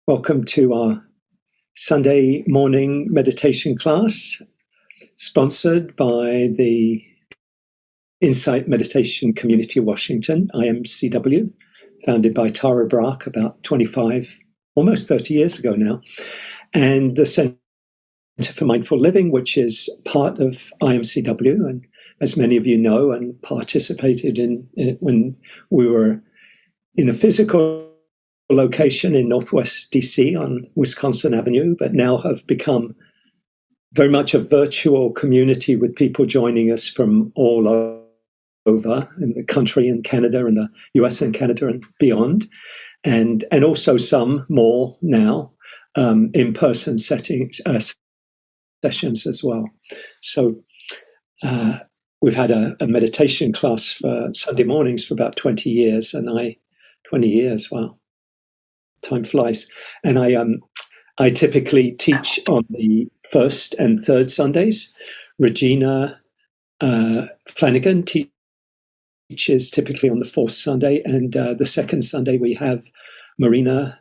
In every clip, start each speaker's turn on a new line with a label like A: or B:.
A: Welcome to our Sunday morning meditation class, sponsored by the Insight Meditation Community of Washington, IMCW, founded by Tara Brach about 25, almost 30 years ago now, and the Center for Mindful Living, which is part of IMCW, and as many of you know and participated in it when we were in a physical location in Northwest DC on Wisconsin Avenue, but now have become very much a virtual community with people joining us from all over in the country and Canada and the US and Canada and beyond, and also some more now in-person settings sessions as well. So we've had a meditation class for Sunday mornings for about 20 years, and 20 years, wow. Time flies. And I typically teach on the first and third Sundays. Regina Flanagan teaches typically on the fourth Sunday, and the second Sunday we have Marina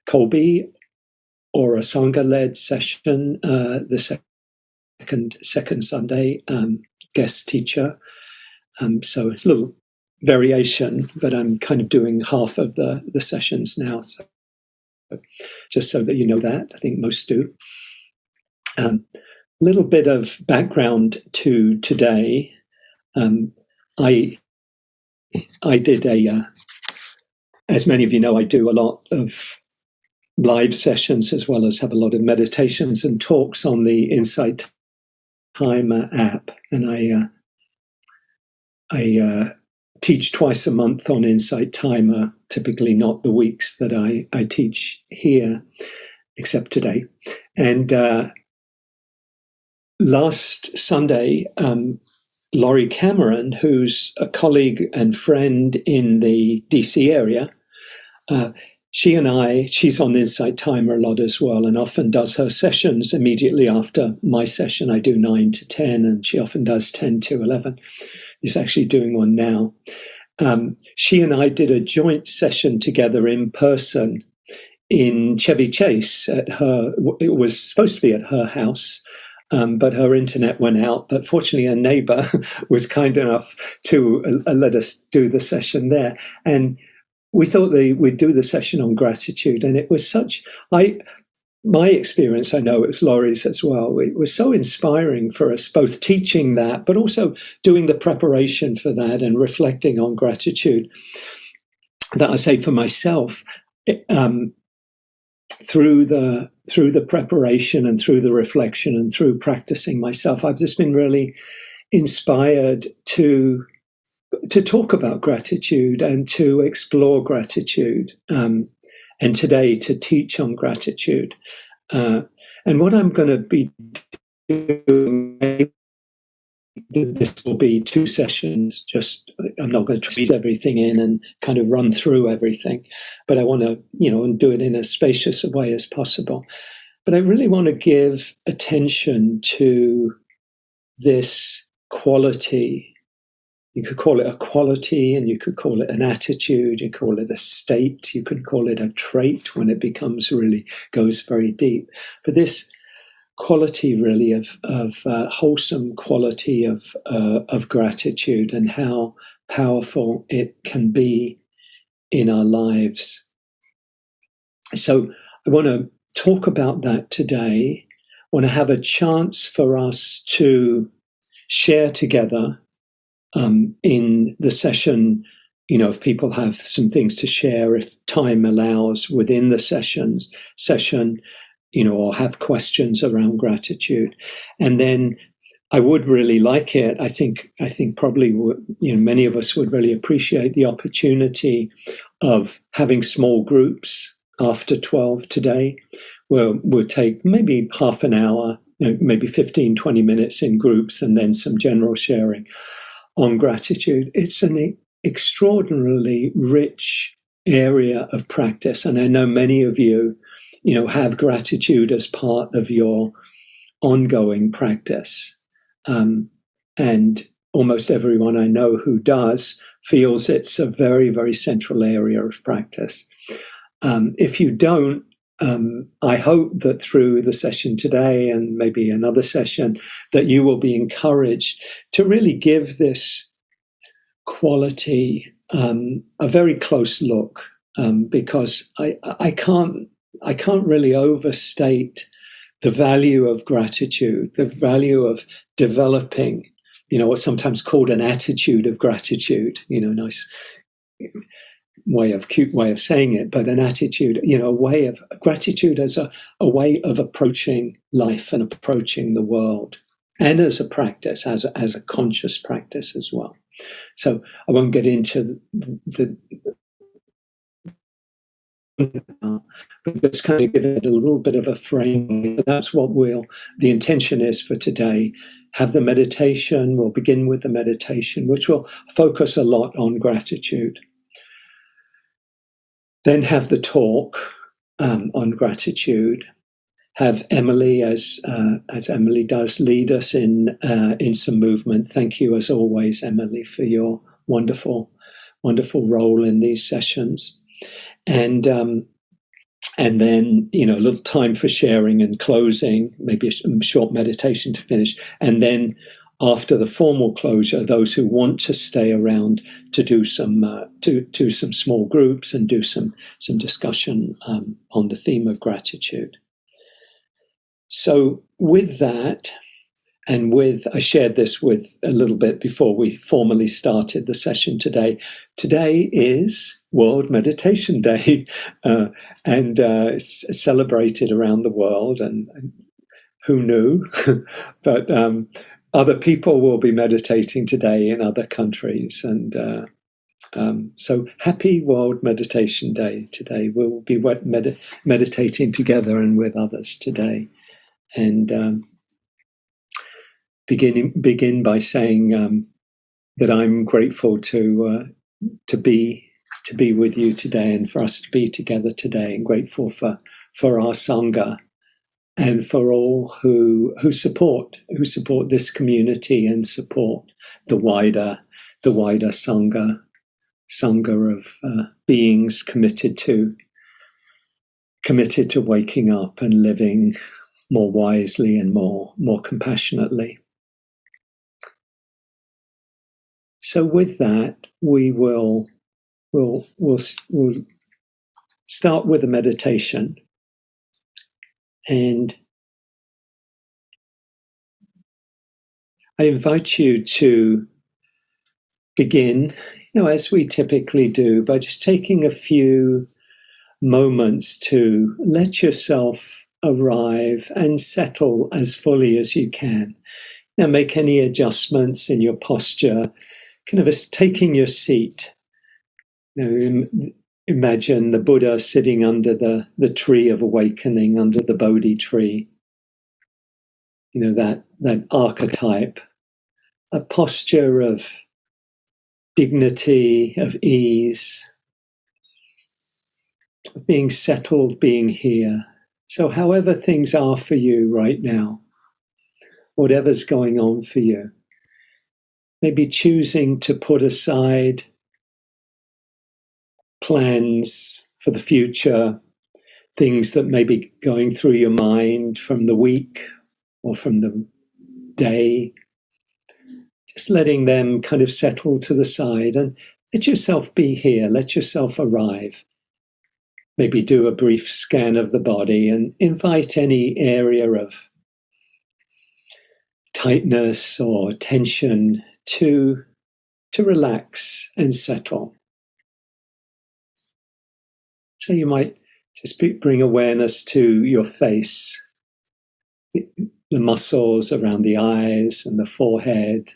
A: Colby or a Sangha-led session. The second Sunday guest teacher. So it's a little variation, but I'm kind of doing half of the sessions now. So just so that you know that, I think most do. Little bit of background to today. I did as many of you know, I do a lot of live sessions as well as have a lot of meditations and talks on the Insight Timer app, and I teach twice a month on Insight Timer, typically not the weeks that I teach here, except today. And last Sunday, Laurie Cameron, who's a colleague and friend in the DC area, she's on Insight Timer a lot as well, and often does her sessions immediately after my session. I do 9 to 10, and she often does 10 to 11. She's actually doing one now. She and I did a joint session together in person in Chevy Chase at her. It was supposed to be at her house, but her internet went out. But fortunately, a neighbor was kind enough to let us do the session there. And we thought we'd do the session on gratitude. And it was my experience, I know it was Laurie's as well, it was so inspiring for us, both teaching that, but also doing the preparation for that and reflecting on gratitude, that I say for myself, through the preparation and through the reflection and through practicing myself, I've just been really inspired to talk about gratitude and to explore gratitude. And today to teach on gratitude. And what I'm going to be doing, this will be 2 sessions, I'm not going to squeeze everything in and kind of run through everything, but I want to, do it in as spacious a way as possible. But I really want to give attention to this quality. You could call it a quality, and you could call it an attitude, you could call it a state, you could call it a trait when it goes very deep. But this quality really of wholesome quality of gratitude, and how powerful it can be in our lives. So I want to talk about that today. I want to have a chance for us to share together in the session, if people have some things to share, if time allows within the session, or have questions around gratitude. And then I would really like it. I think probably, many of us would really appreciate the opportunity of having small groups after 12 today, where we'll take maybe half an hour, maybe 15, 20 minutes in groups, and then some general sharing on gratitude. It's an extraordinarily rich area of practice, and I know many of you, have gratitude as part of your ongoing practice. And almost everyone I know who does feels it's a very, very central area of practice. If you don't, I hope that through the session today and maybe another session, that you will be encouraged to really give this quality a very close look, because I can't really overstate the value of gratitude, the value of developing, what's sometimes called an attitude of gratitude. Nice cute way of saying it, but an attitude, a way of gratitude as a way of approaching life and approaching the world, and as a practice, as a conscious practice as well. So I won't get into the but just kind of give it a little bit of a frame. That's what the intention is for today. Have the meditation. We'll begin with the meditation, which will focus a lot on gratitude. Then have the talk on gratitude. Have Emily, as Emily does, lead us in some movement. Thank you, as always, Emily, for your wonderful, wonderful role in these sessions. And then, a little time for sharing and closing, maybe a short meditation to finish. And then after the formal closure, those who want to stay around to do some small groups and do some discussion on the theme of gratitude. So with that, and I shared this with a little bit before we formally started the session today. Today is World Meditation Day, and it's celebrated around the world. And who knew? But other people will be meditating today in other countries. And so happy World Meditation Day today. We'll be meditating together and with others today. And begin by saying that I'm grateful to be with you today, and for us to be together today, and grateful for our Sangha and for all who support this community and support the wider Sangha of beings committed to waking up and living more wisely and more compassionately. So with that, we'll start with a meditation, and I invite you to begin, as we typically do, by just taking a few moments to let yourself arrive and settle as fully as you can. Now, make any adjustments in your posture, kind of as taking your seat. Imagine the Buddha sitting under the tree of awakening, under the Bodhi tree. That archetype, a posture of dignity, of ease, of being settled, being here. So however things are for you right now, whatever's going on for you, maybe choosing to put aside plans for the future, things that may be going through your mind from the week or from the day, just letting them kind of settle to the side, and let yourself be here, let yourself arrive. Maybe do a brief scan of the body and invite any area of tightness or tension to relax and settle. So you might just bring awareness to your face, the muscles around the eyes and the forehead,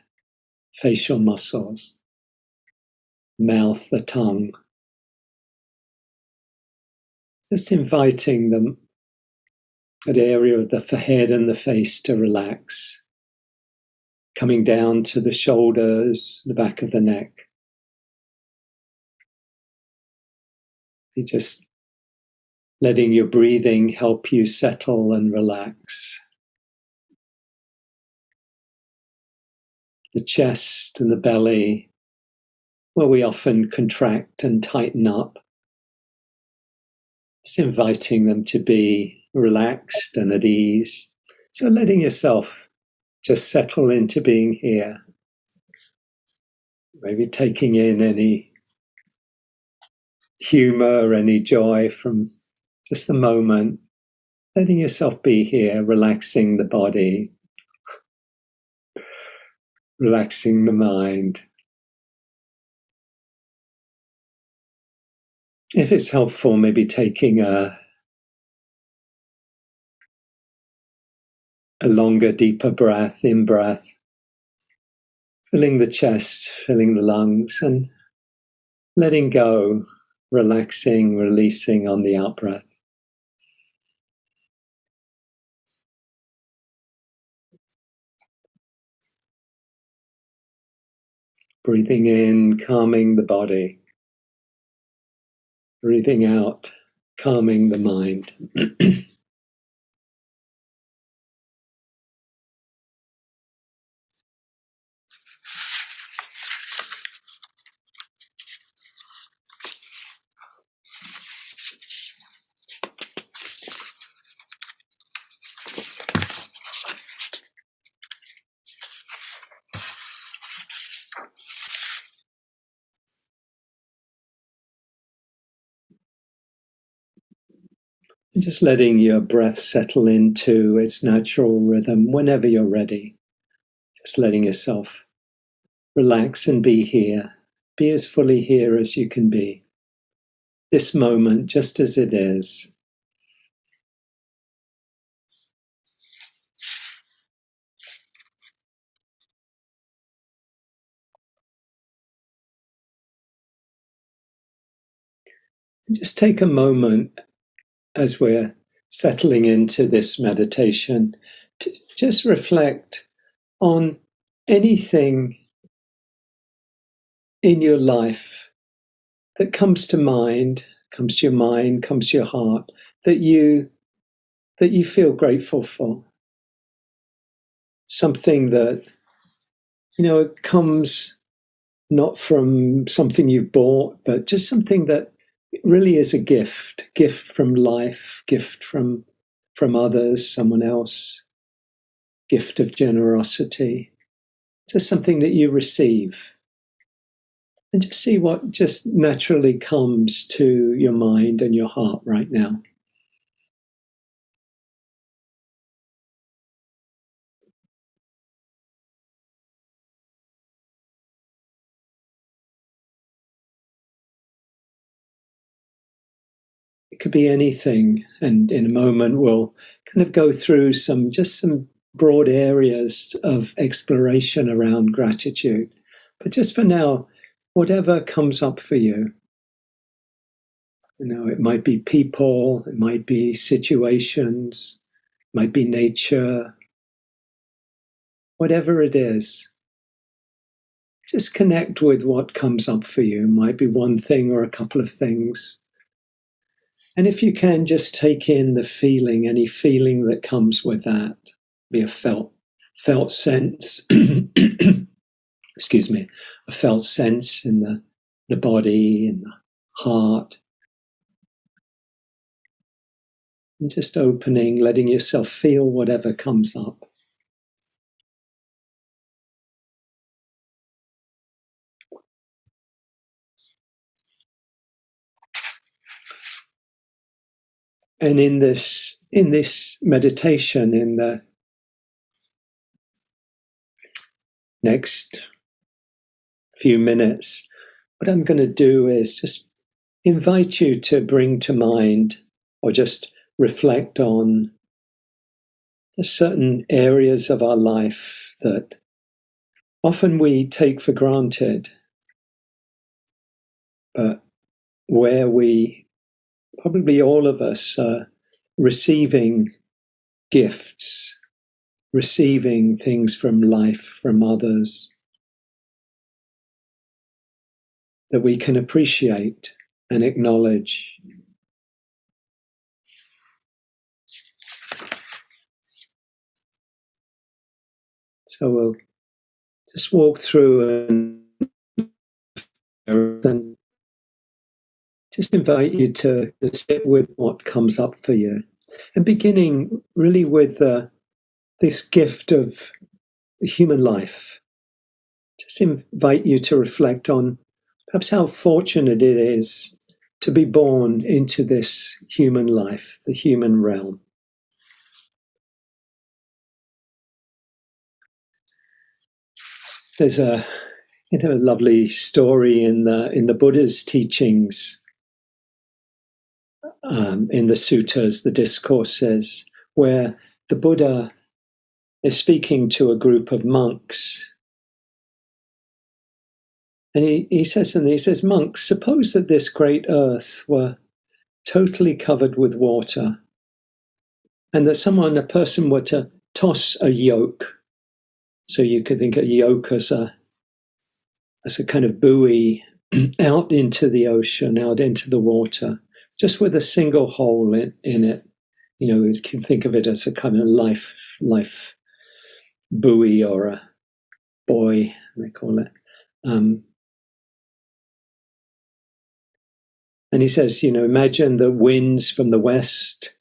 A: facial muscles, mouth, the tongue. Just inviting that area of the forehead and the face to relax, coming down to the shoulders, the back of the neck. You're just letting your breathing help you settle and relax. The chest and the belly, where we often contract and tighten up. Just inviting them to be relaxed and at ease. So letting yourself just settle into being here. Maybe taking in any humor, any joy from just the moment. Letting yourself be here, relaxing the body, relaxing the mind. If it's helpful, maybe taking a longer, deeper breath, in-breath, filling the chest, filling the lungs, and letting go, relaxing, releasing on the out-breath. Breathing in, calming the body. Breathing out, calming the mind. And just letting your breath settle into its natural rhythm whenever you're ready. Just letting yourself relax and be here. Be as fully here as you can be. This moment, just as it is. And just take a moment as we're settling into this meditation to just reflect on anything in your life that comes to mind, comes to your mind, comes to your heart, that you feel grateful for. Something that, comes not from something you've bought, but just something that really is a gift from life, gift from others, someone else, gift of generosity, just something that you receive. And just see what just naturally comes to your mind and your heart right now. It could be anything, and in a moment we'll kind of go through some broad areas of exploration around gratitude. But just for now, whatever comes up for you. It might be people, it might be situations, it might be nature, whatever it is. Just connect with what comes up for you. It might be one thing or a couple of things. And if you can, just take in the feeling, any feeling that comes with that. Be a felt sense, excuse me, a felt sense in the body, in the heart. And just opening, letting yourself feel whatever comes up. And in this meditation, in the next few minutes, what I'm going to do is just invite you to bring to mind or just reflect on the certain areas of our life that often we take for granted, but where we, probably all of us, are receiving gifts, receiving things from life, from others, that we can appreciate and acknowledge. So we'll just walk through and just invite you to sit with what comes up for you, and beginning really with this gift of human life. Just invite you to reflect on perhaps how fortunate it is to be born into this human life, the human realm. There's a lovely story in the Buddha's teachings, in the suttas, the discourses, where the Buddha is speaking to a group of monks. And he says, monks, suppose that this great earth were totally covered with water, and that a person were to toss a yoke. So you could think of a yoke as a kind of buoy out into the ocean, out into the water, just with a single hole in it. You can think of it as a kind of life buoy, or a buoy, they call it. And he says, imagine the winds from the west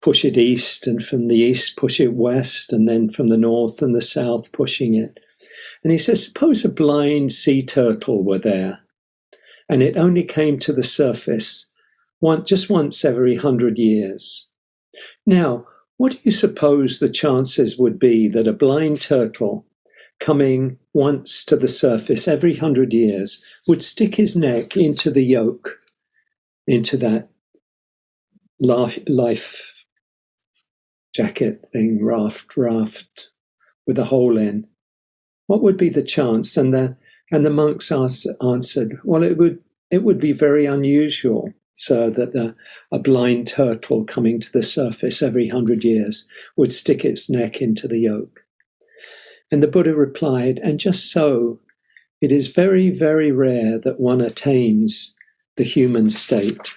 A: push it east, and from the east push it west, and then from the north and the south pushing it. And he says, suppose a blind sea turtle were there, and it only came to the surface just once every 100 years. Now, what do you suppose the chances would be that a blind turtle coming once to the surface every 100 years would stick his neck into the yoke, into that life jacket thing, raft with a hole in? What would be the chance? And the monks answered, well, it would be very unusual, sir, that a blind turtle coming to the surface every 100 years would stick its neck into the yoke. And the Buddha replied, and just so, it is very, very rare that one attains the human state.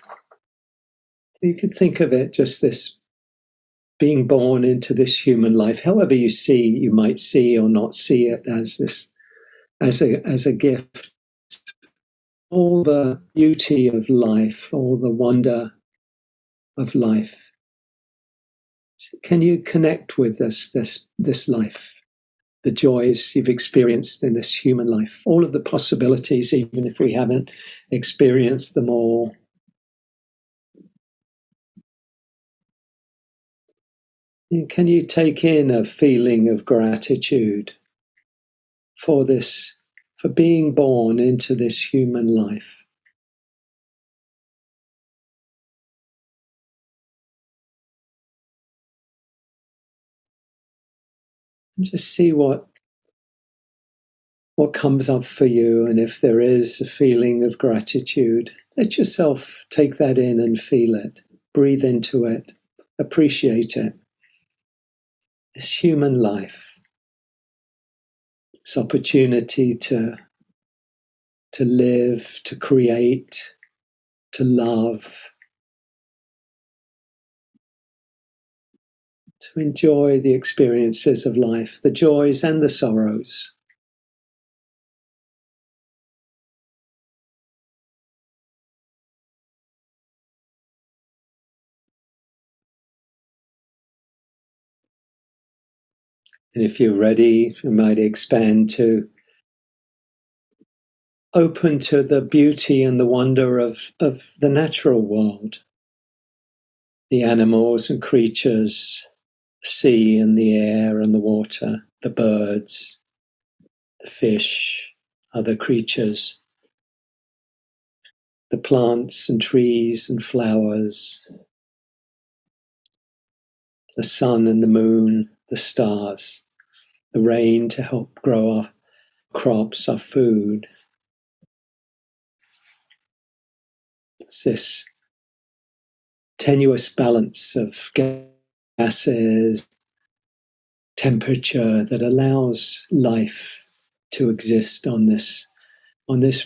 A: You could think of it just this being born into this human life, however you might see or not see it as a gift. All the beauty of life, all the wonder of life. Can you connect with this life, the joys you've experienced in this human life, all of the possibilities, even if we haven't experienced them all? Can you take in a feeling of gratitude for being born into this human life? And just see what comes up for you, and if there is a feeling of gratitude, let yourself take that in and feel it, breathe into it, appreciate it. This human life, this opportunity to live, to create, to love, to enjoy the experiences of life, the joys and the sorrows. And if you're ready, you might expand to open to the beauty and the wonder of the natural world, the animals and creatures, the sea and the air and the water, the birds, the fish, other creatures, the plants and trees and flowers, the sun and the moon, the stars, the rain to help grow our crops, our food. It's this tenuous balance of gases, temperature that allows life to exist on this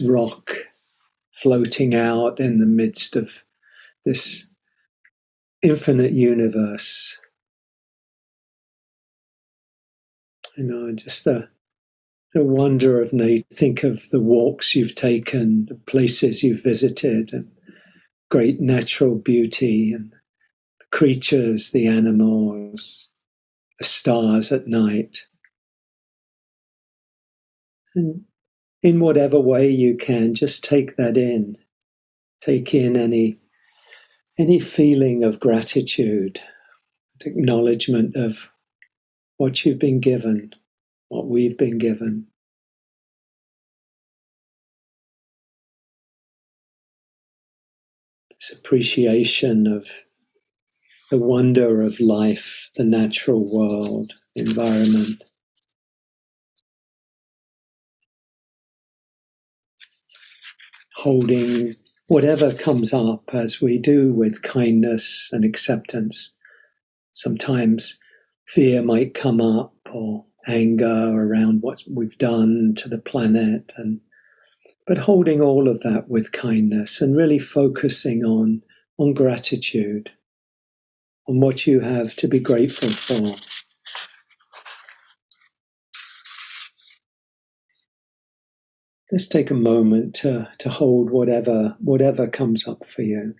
A: rock, floating out in the midst of this infinite universe. Just the wonder of nature. Think of the walks you've taken, the places you've visited, and great natural beauty and the creatures, the animals, the stars at night. And in whatever way you can, just take that in. Take in any feeling of gratitude, acknowledgement of what you've been given, what we've been given. This appreciation of the wonder of life, the natural world, the environment. Holding whatever comes up as we do with kindness and acceptance. Sometimes fear might come up or anger around what we've done to the planet, but holding all of that with kindness and really focusing on gratitude, on what you have to be grateful for. Just take a moment to hold whatever comes up for you.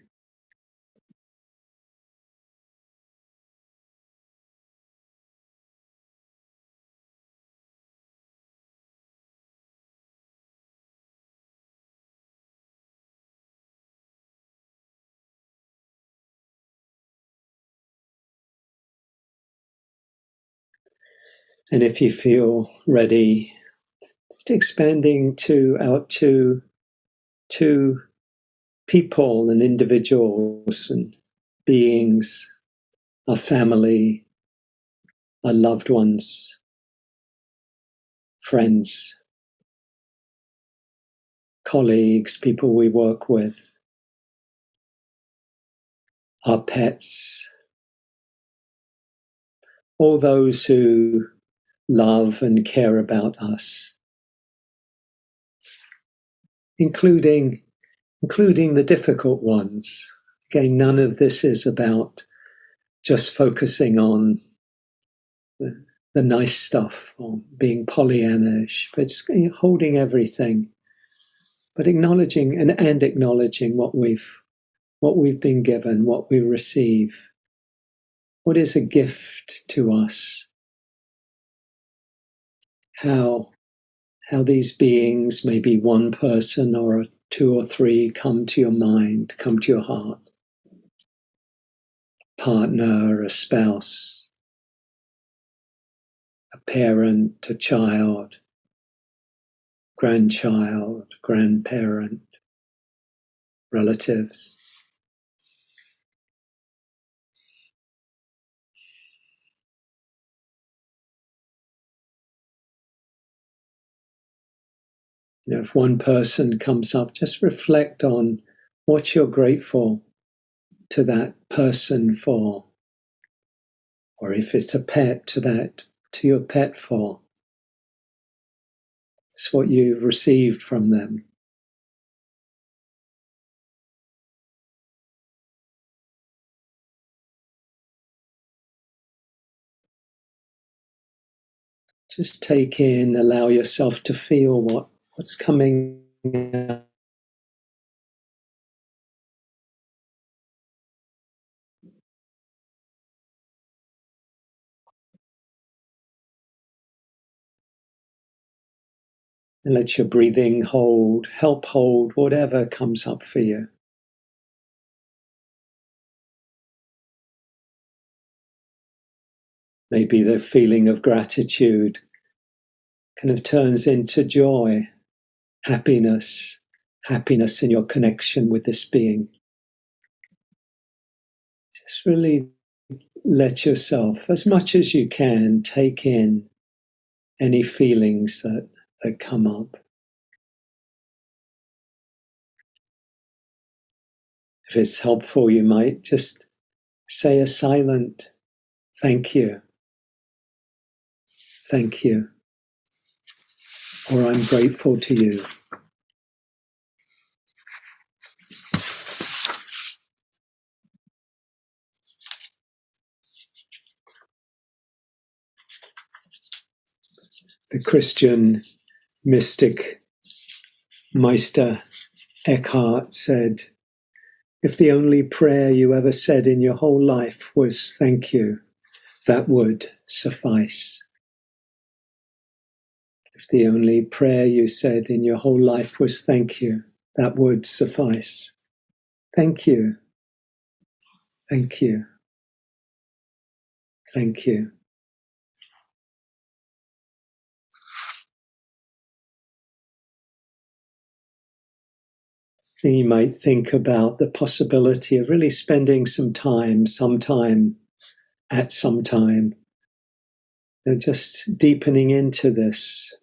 A: And if you feel ready, just expanding out to people and individuals and beings, our family, our loved ones, friends, colleagues, people we work with, our pets, all those who love and care about us, including the difficult ones. Again, none of this is about just focusing on the nice stuff or being Pollyannish, but it's holding everything, but acknowledging and acknowledging what we've been given, what we receive, what is a gift to us, how these beings, maybe one person or two or three, come to your mind, come to your heart. Partner, a spouse, a parent, a child, grandchild, grandparent, relatives. If one person comes up, just reflect on what you're grateful to that person for. Or if it's a pet, to your pet for. It's what you've received from them. Just take in, allow yourself to feel what's coming out. And let your breathing help hold whatever comes up for you. Maybe the feeling of gratitude kind of turns into joy, happiness in your connection with this being. Just really let yourself, as much as you can, take in any feelings that come up. If it's helpful, you might just say a silent thank you, or I'm grateful to you. The Christian mystic Meister Eckhart said, If the only prayer you ever said in your whole life was thank you, that would suffice. If the only prayer you said in your whole life was thank you, that would suffice. Thank you. Thank you. Thank you. Then you might think about the possibility of really spending some time, at some time, just deepening into this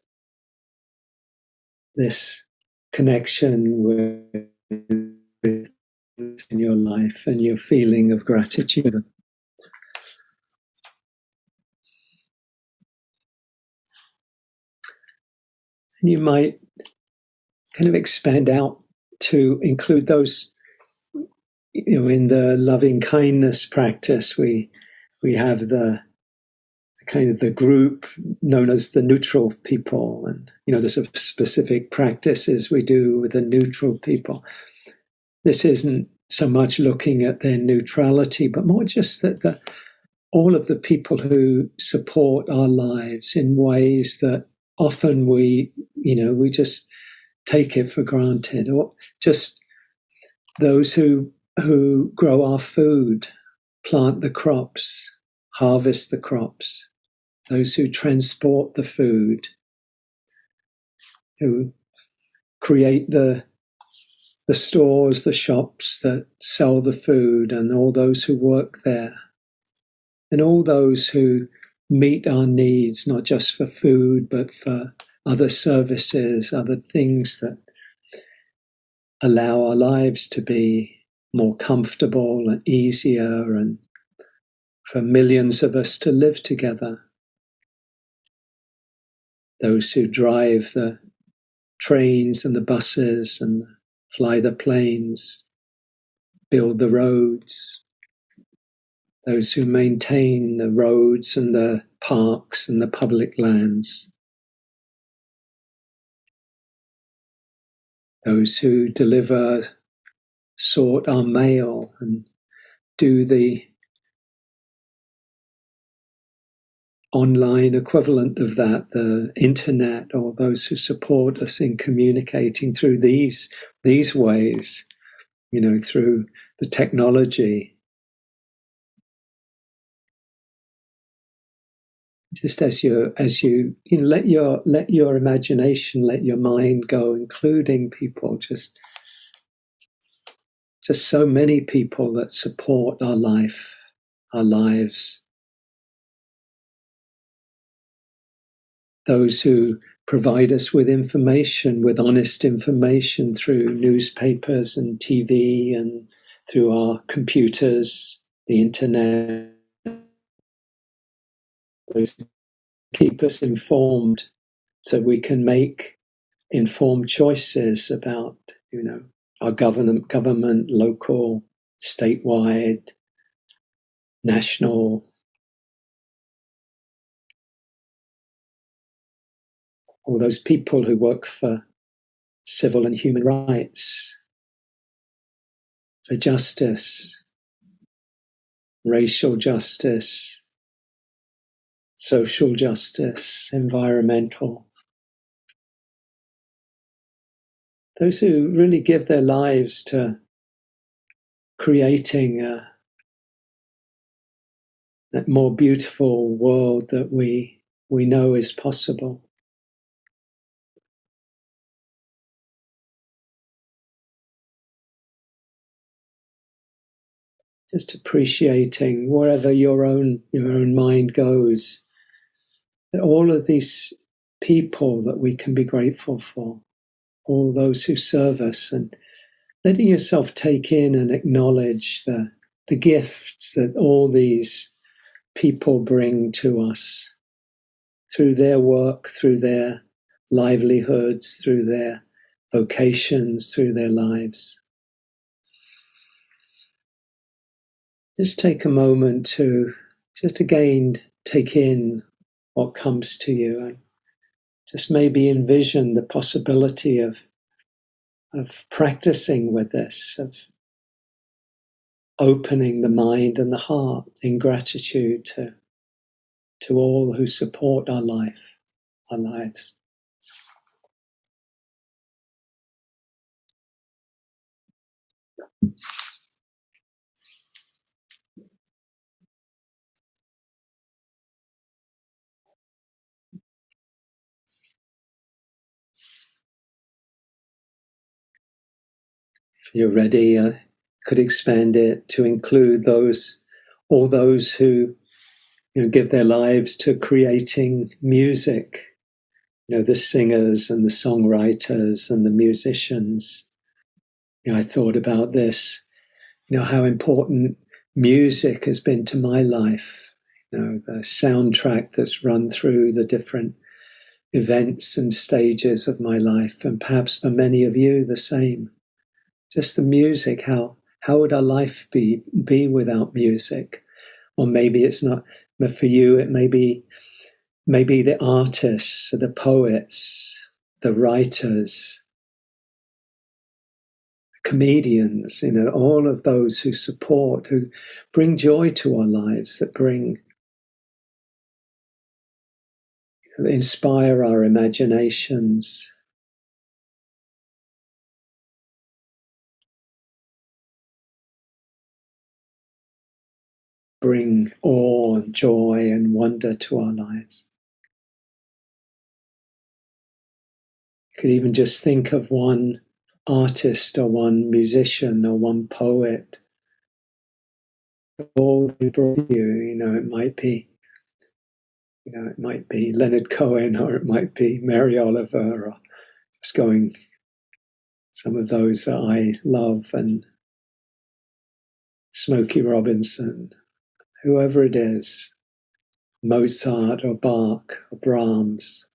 A: connection with in your life and your feeling of gratitude. And you might kind of expand out to include those, in the loving kindness practice, we have the kind of the group known as the neutral people, and there's a specific practices we do with the neutral people. This isn't so much looking at their neutrality, but more just that all of the people who support our lives in ways that often we just take it for granted, or just those who grow our food, plant the crops, harvest the crops, those who transport the food, who create the stores, the shops that sell the food, and all those who work there, and all those who meet our needs, not just for food, but for other services, other things that allow our lives to be more comfortable and easier, and for millions of us to live together. Those who drive the trains and the buses and fly the planes, build the roads, those who maintain the roads and the parks and the public lands, those who sort our mail and do the online equivalent of that, the internet, or those who support us in communicating through these ways, through the technology. Just as you let your imagination, let your mind go, including people, just so many people that support our life, our lives. Those who provide us with information, with honest information through newspapers and TV and through our computers, the internet. Those keep us informed so we can make informed choices about, our government, local, statewide, national, all those people who work for civil and human rights, for justice, racial justice, social justice, environmental. Those who really give their lives to creating that more beautiful world that we know is possible. Just appreciating wherever your own mind goes, that all of these people that we can be grateful for, all those who serve us, and letting yourself take in and acknowledge the gifts that all these people bring to us through their work, through their livelihoods, through their vocations, through their lives. Just take a moment to just again take in what comes to you, and just maybe envision the possibility of practicing with this, of opening the mind and the heart in gratitude to all who support our lives. If you're ready, I could expand it to include all those who give their lives to creating music. The singers and the songwriters and the musicians. I thought about this. How important music has been to my life. The soundtrack that's run through the different events and stages of my life, and perhaps for many of you the same. Just the music. How would our life be without music? Or maybe it's not. But for you, it may be the artists, the poets, the writers, the comedians. All of those who support, who bring joy to our lives, that inspire our imaginations. Bring awe and joy and wonder to our lives. You could even just think of one artist or one musician or one poet. All they brought you, it might be, it might be Leonard Cohen, or it might be Mary Oliver, or just going some of those that I love, and Smokey Robinson, whoever it is, Mozart or Bach or Brahms,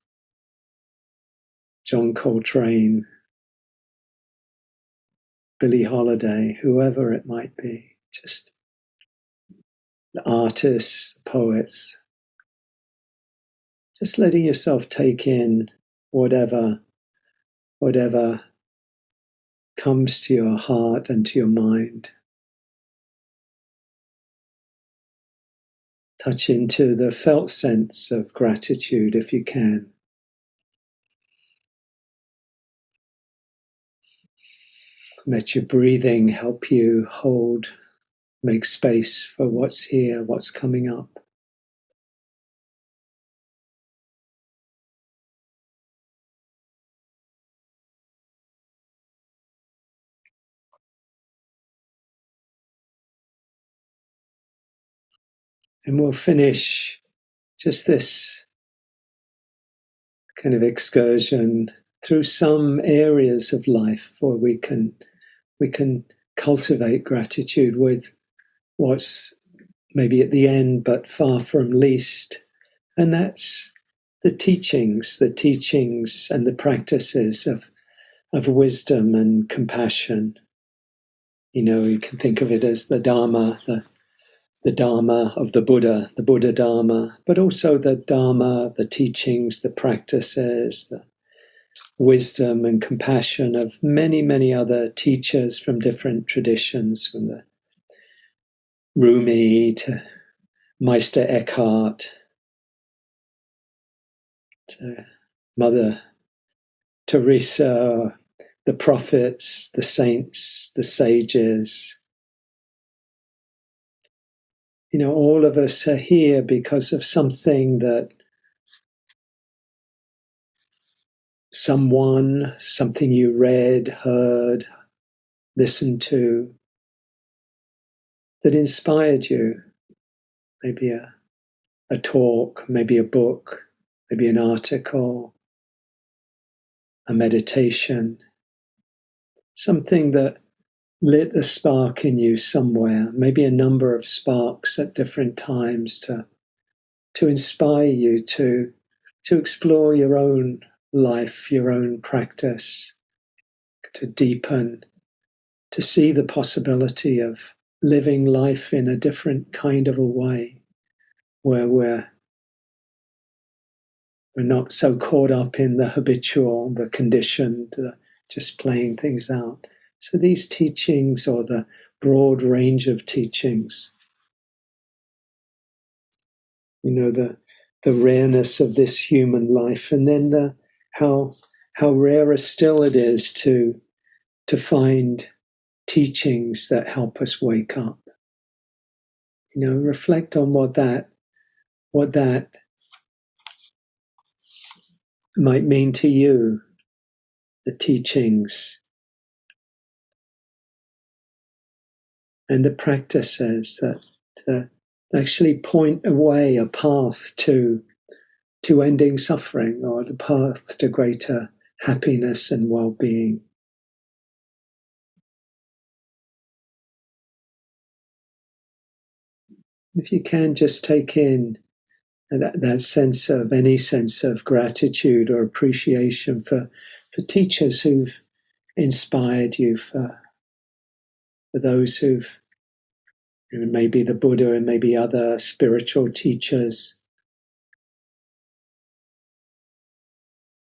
A: John Coltrane, Billie Holiday, whoever it might be, just the artists, the poets, just letting yourself take in whatever comes to your heart and to your mind. Touch into the felt sense of gratitude if you can. Let your breathing help you make space for what's here, what's coming up. And we'll finish just this kind of excursion through some areas of life where we can cultivate gratitude with what's maybe at the end but far from least, and that's the teachings and the practices of wisdom and compassion. You can think of it as the Dharma, the Dharma of the Buddha Dharma, but also the Dharma, the teachings, the practices, the wisdom and compassion of many, many other teachers from different traditions, from the Rumi to Meister Eckhart to Mother Teresa, the prophets, the saints, the sages. All of us are here because of something that something you read, heard, listened to, that inspired you. Maybe a talk, maybe a book, maybe an article, a meditation, something that lit a spark in you somewhere, maybe a number of sparks at different times to inspire you to explore your own life, your own practice, to deepen, to see the possibility of living life in a different kind of a way, where we're not so caught up in the habitual, the conditioned, just playing things out. So these teachings, or the broad range of teachings. The rareness of this human life, and then how rarer still it is to find teachings that help us wake up. Reflect on what that might mean to you, the teachings and the practices that actually point away a path to ending suffering, or the path to greater happiness and well-being. If you can, just take in that sense of any sense of gratitude or appreciation for teachers who've inspired you, for those who've, maybe the Buddha and maybe other spiritual teachers,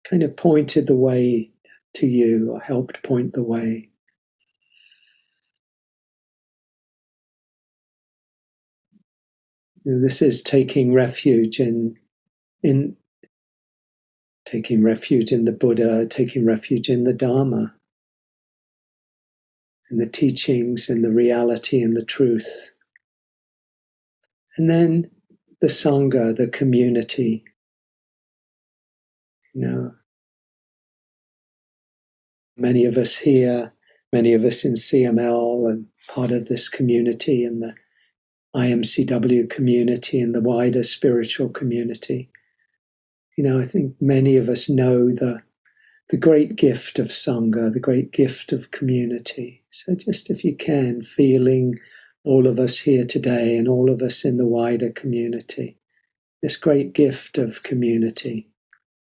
A: kind of pointed the way to you or helped point the way. This is taking refuge in taking refuge in the Buddha, taking refuge in the Dharma, in the teachings, in the reality and the truth. And then the Sangha, the community. Many of us here, many of us in CML and part of this community and the IMCW community and the wider spiritual community. I think many of us know the great gift of Sangha, the great gift of community. So just if you can, feeling all of us here today and all of us in the wider community, this great gift of community.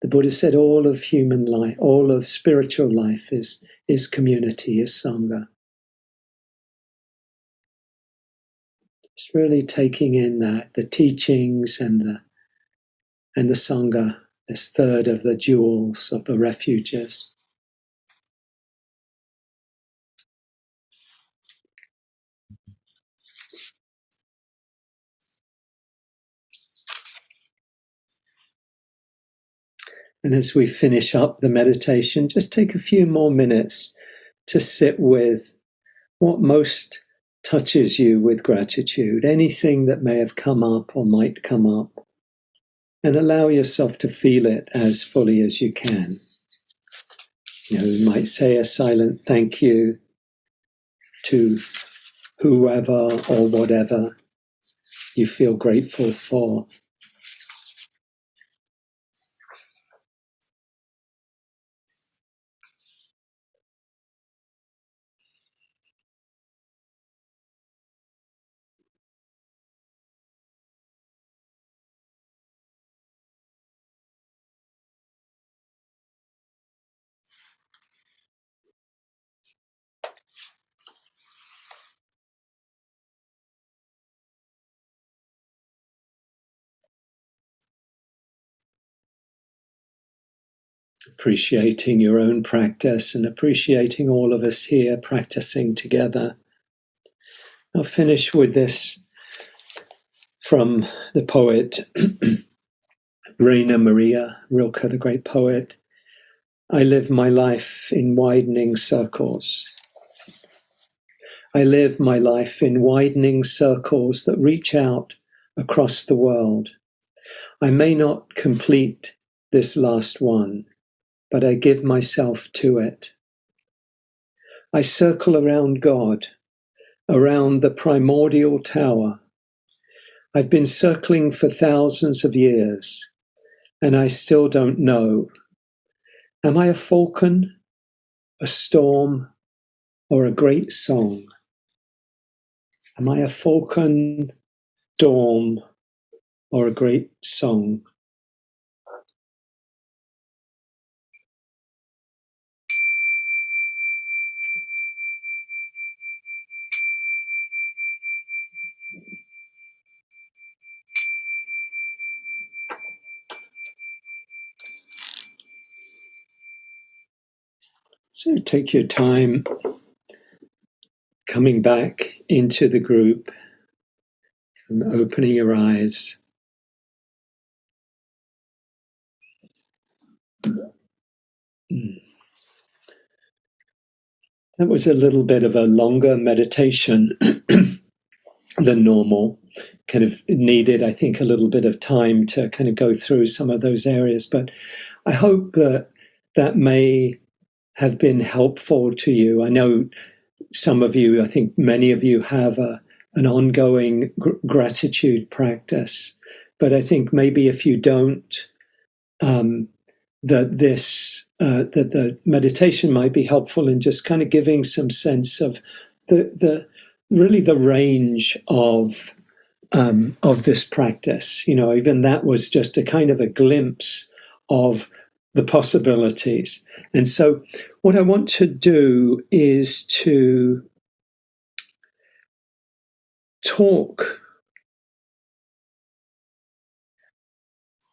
A: The Buddha said all of human life, all of spiritual life is community, is Sangha. Just really taking in the teachings and the Sangha, this third of the jewels of the refuges. And as we finish up the meditation, just take a few more minutes to sit with what most touches you with gratitude, anything that may have come up or might come up, and allow yourself to feel it as fully as you can. You might say a silent thank you to whoever or whatever you feel grateful for. Appreciating your own practice and appreciating all of us here practicing together. I'll finish with this from the poet Rainer Maria Rilke, the great poet. I live my life in widening circles. I live my life in widening circles that reach out across the world. I may not complete this last one, but I give myself to it. I circle around God, around the primordial tower. I've been circling for thousands of years, and I still don't know. Am I a falcon, a storm, or a great song? Am I a falcon, storm, or a great song? So take your time coming back into the group and opening your eyes. That was a little bit of a longer meditation than normal. Kind of needed, I think, a little bit of time to kind of go through some of those areas. But I hope that may have been helpful to you. I know some of you, I think many of you have an ongoing gratitude practice. But I think maybe if you don't, that the meditation might be helpful in just kind of giving some sense of the range of this practice. Even that was just a kind of a glimpse of the possibilities. And so what I want to do is to talk.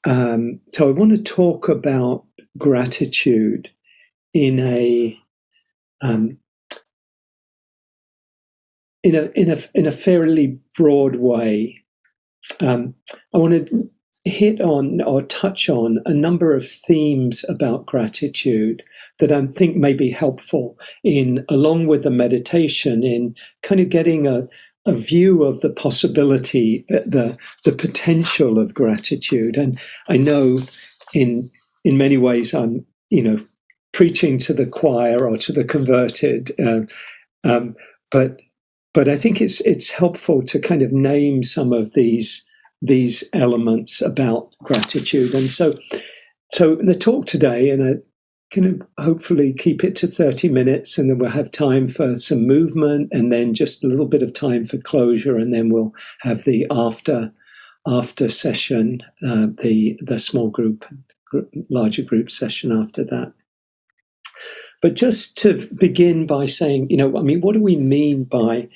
A: So I want to talk about gratitude in a fairly broad way. I want to hit on or touch on a number of themes about gratitude that I think may be helpful along with the meditation, in kind of getting a view of the possibility, the potential of gratitude. And I know in many ways I'm, preaching to the choir or to the converted, but I think it's helpful to kind of name some of these elements about gratitude. And so the talk today, and I can hopefully keep it to 30 minutes, and then we'll have time for some movement, and then just a little bit of time for closure, and then we'll have the after session, the small group, larger group session after that. But just to begin by saying, what do we mean by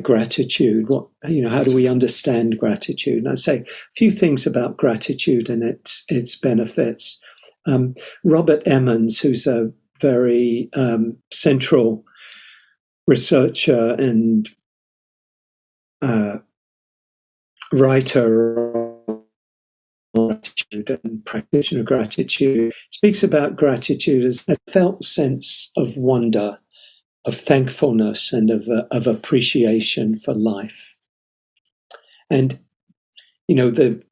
A: gratitude? How do we understand gratitude? And I say a few things about gratitude and its benefits. Robert Emmons, who's a very central researcher and writer on gratitude and practitioner of gratitude, speaks about gratitude as a felt sense of wonder, of thankfulness, and of appreciation for life. And the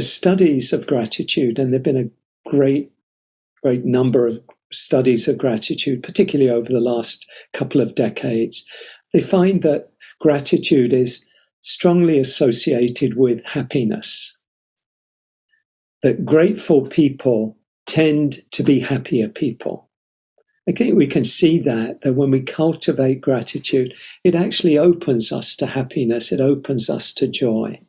A: studies of gratitude, and there've been a great number of studies of gratitude, particularly over the last couple of decades, they find that gratitude is strongly associated with happiness. That grateful people tend to be happier people. I think we can see that when we cultivate gratitude, it actually opens us to happiness. It opens us to joy.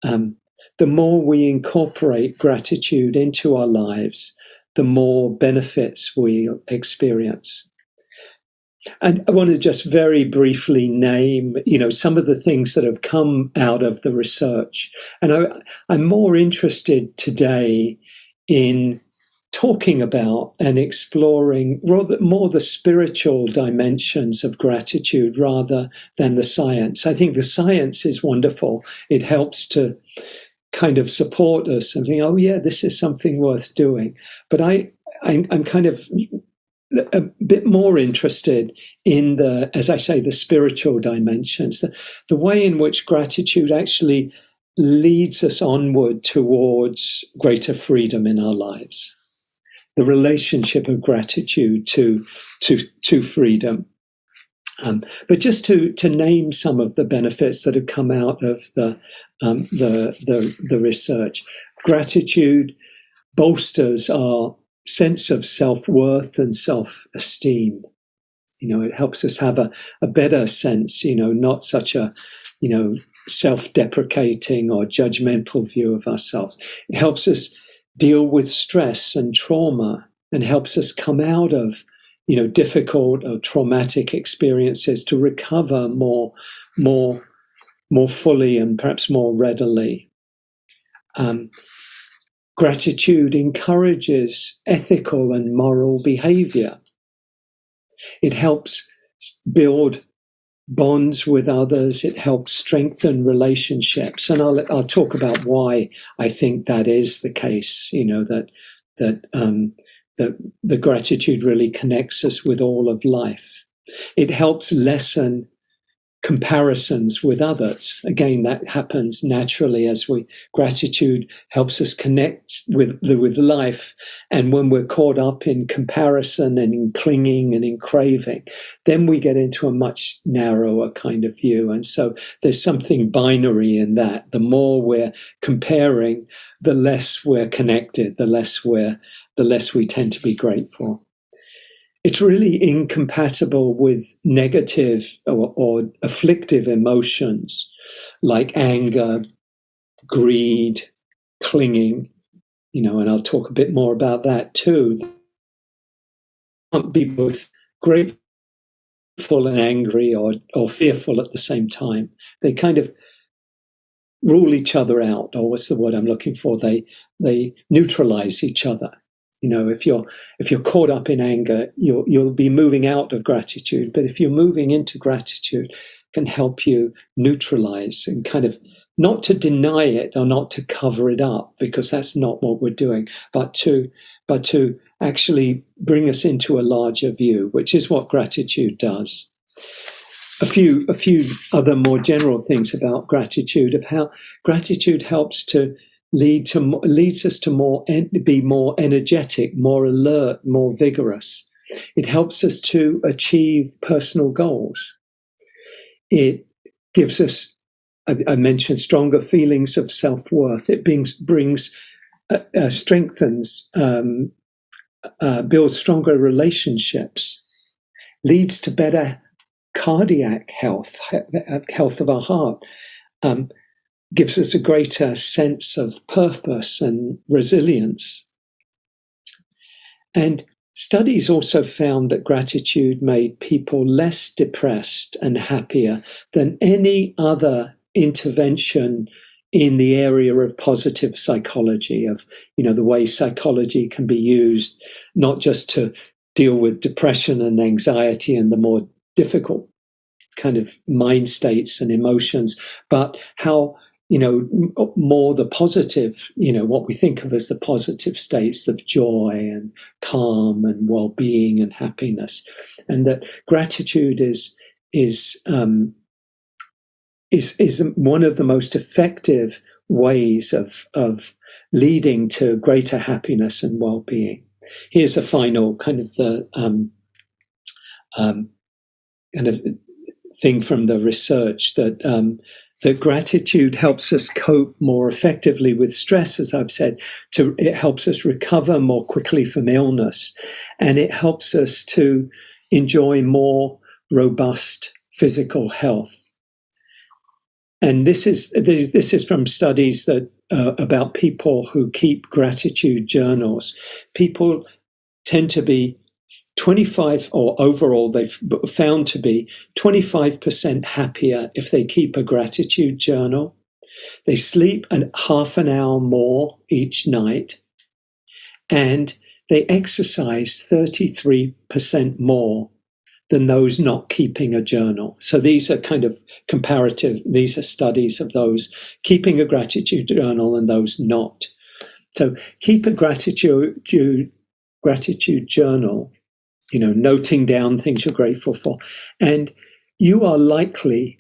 A: The more we incorporate gratitude into our lives, the more benefits we experience. And I want to just very briefly name, some of the things that have come out of the research. And I'm more interested today in talking about and exploring more the spiritual dimensions of gratitude rather than the science. I think the science is wonderful. It helps to kind of support us and think, oh yeah, this is something worth doing. But I'm kind of a bit more interested in as I say, the spiritual dimensions, the way in which gratitude actually leads us onward towards greater freedom in our lives. The relationship of gratitude to freedom. But just to name some of the benefits that have come out of the research, gratitude bolsters our sense of self-worth and self-esteem. It helps us have a better sense, not such a, self-deprecating or judgmental view of ourselves. It helps us deal with stress and trauma, and helps us come out of, difficult or traumatic experiences to recover more fully and perhaps more readily. Gratitude encourages ethical and moral behavior. It helps build bonds with others. It helps strengthen relationships, and I'll talk about why I think that is the case. That the gratitude really connects us with all of life. It helps lessen comparisons with others. Again, that happens naturally as gratitude helps us connect with life. And when we're caught up in comparison and in clinging and in craving, then we get into a much narrower kind of view. And so there's something binary in that. The more we're comparing, the less we're connected, the less we tend to be grateful. It's really incompatible with negative or afflictive emotions like anger, greed, clinging, and I'll talk a bit more about that too. They can't be both grateful and angry or fearful at the same time. They kind of rule each other out, or what's the word I'm looking for? They neutralize each other. If you're caught up in anger, you'll be moving out of gratitude. But if you're moving into gratitude, it can help you neutralize and kind of not to deny it or not to cover it up, because that's not what we're doing, but to actually bring us into a larger view, which is what gratitude does. A few other more general things about gratitude, of how gratitude helps to leads us to be more energetic, more alert, more vigorous. It helps us to achieve personal goals. It gives us, I mentioned, stronger feelings of self-worth. It strengthens, builds stronger relationships, leads to better cardiac health of our heart. Gives us a greater sense of purpose and resilience. And studies also found that gratitude made people less depressed and happier than any other intervention in the area of positive psychology, of the way psychology can be used not just to deal with depression and anxiety and the more difficult kind of mind states and emotions, but how more the positive, what we think of as the positive states of joy and calm and well-being and happiness. And that gratitude is one of the most effective ways of leading to greater happiness and well-being. Here's a final kind of thing from the research that gratitude helps us cope more effectively with stress, as I've said. It helps us recover more quickly from illness, and it helps us to enjoy more robust physical health. And this is from studies that about people who keep gratitude journals. People tend to be 25, or overall they've found to be 25% happier if they keep a gratitude journal. They sleep half an hour more each night, and they exercise 33% more than those not keeping a journal. So these are kind of comparative, these are studies of those keeping a gratitude journal and those not. So keep a gratitude journal, noting down things you're grateful for. And you are likely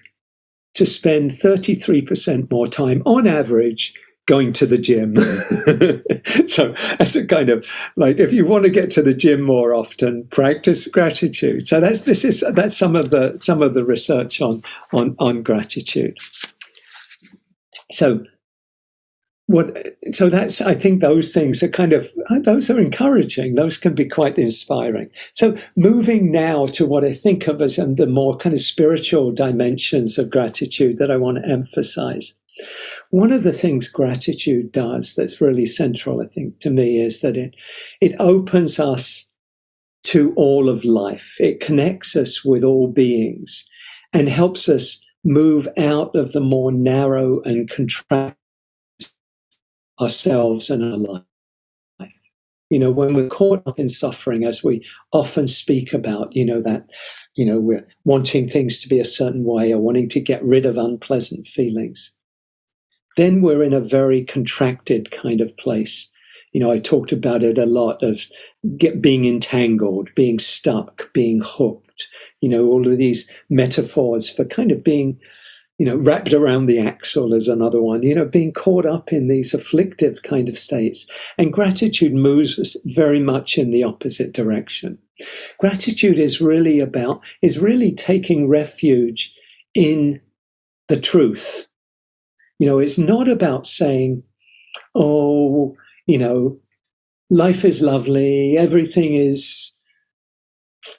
A: to spend 33% more time on average going to the gym. So as a kind of like, if you want to get to the gym more often, practice gratitude. So that's some of the research on gratitude. So that's, I think those things are those are encouraging. Those can be quite inspiring. So moving now to what I think of as the more kind of spiritual dimensions of gratitude that I want to emphasize. One of the things gratitude does that's really central, I think, to me, is that it opens us to all of life. It connects us with all beings and helps us move out of the more narrow and contract ourselves and our life. When we're caught up in suffering, as we often speak about, that we're wanting things to be a certain way or wanting to get rid of unpleasant feelings, then we're in a very contracted kind of place. I talked about it a lot of being entangled, being stuck, being hooked, all of these metaphors for kind of being, wrapped around the axle is another one, being caught up in these afflictive kind of states. And gratitude moves us very much in the opposite direction. Gratitude is really taking refuge in the truth. It's not about saying, oh, life is lovely, everything is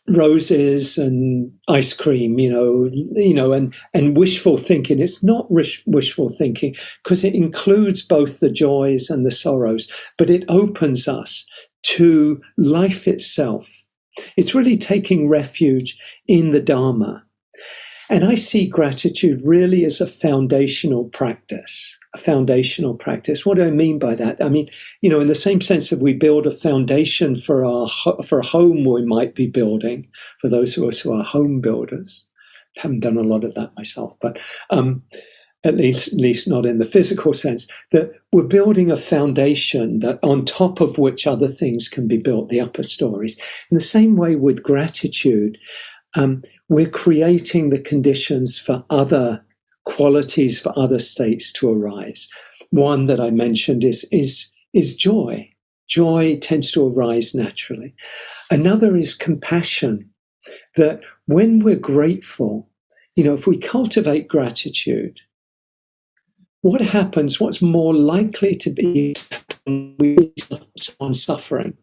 A: roses and ice cream, and wishful thinking. It's not wishful thinking because it includes both the joys and the sorrows, but it opens us to life itself. It's really taking refuge in the Dharma. And I see gratitude really as a foundational practice. What do I mean by that? I mean, in the same sense that we build a foundation for a home we might be building, for those of us who are home builders. I haven't done a lot of that myself, but at least not in the physical sense, that we're building a foundation that on top of which other things can be built, the upper stories. In the same way with gratitude, we're creating the conditions for other qualities, for other states to arise. One that I mentioned is joy. Joy tends to arise naturally. Another is compassion, that when we're grateful, if we cultivate gratitude, what happens, what's more likely to be someone suffering,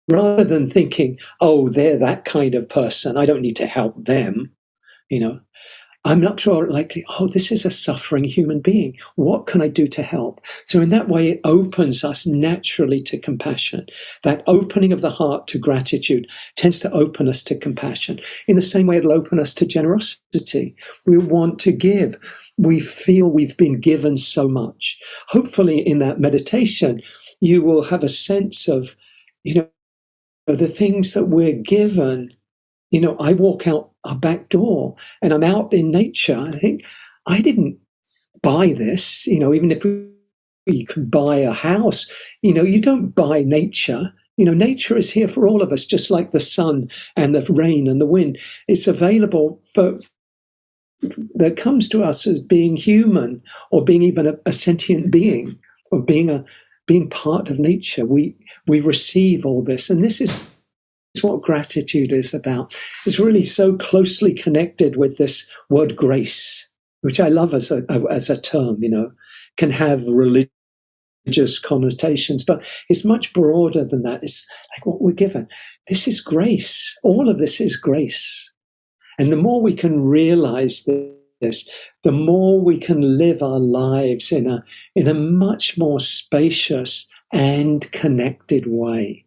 A: rather than thinking, oh, they're that kind of person, I don't need to help them, I'm not more likely, oh, this is a suffering human being. What can I do to help? So in that way, it opens us naturally to compassion. That opening of the heart to gratitude tends to open us to compassion. In the same way, it'll open us to generosity. We want to give. We feel we've been given so much. Hopefully, in that meditation, you will have a sense of, the things that we're given. I walk out our back door and I'm out in nature. I think, I didn't buy this, even if you can buy a house, you don't buy nature. Nature is here for all of us, just like the sun and the rain and the wind. It's available that comes to us as being human or being even a sentient being or being part of nature. We receive all this. And this is what gratitude is about. It's really so closely connected with this word grace, which I love as a term, can have religious connotations, but it's much broader than that. It's like what we're given. This is grace. All of this is grace. And the more we can realize this, the more we can live our lives in a much more spacious and connected way.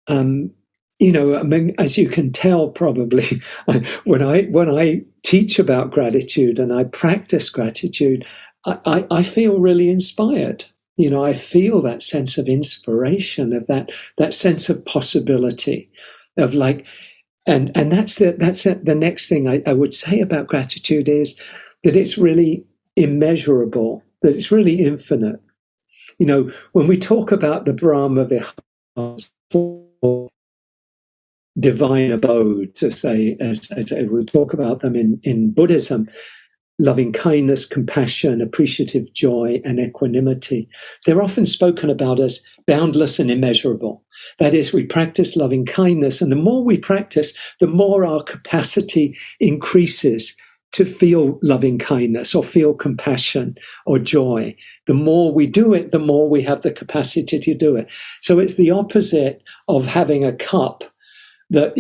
A: As you can tell, probably, when I teach about gratitude and I practice gratitude, I feel really inspired. I feel that sense of inspiration, of that sense of possibility, of like, and that's the next thing I would say about gratitude is that it's really immeasurable, that it's really infinite. When we talk about the Brahma Viharas, divine abodes, as we talk about them in Buddhism, loving kindness, compassion, appreciative joy, and equanimity. They're often spoken about as boundless and immeasurable. That is, we practice loving kindness, and the more we practice, the more our capacity increases to feel loving kindness or feel compassion or joy. The more we do it, the more we have the capacity to do it. So it's the opposite of having a cup that,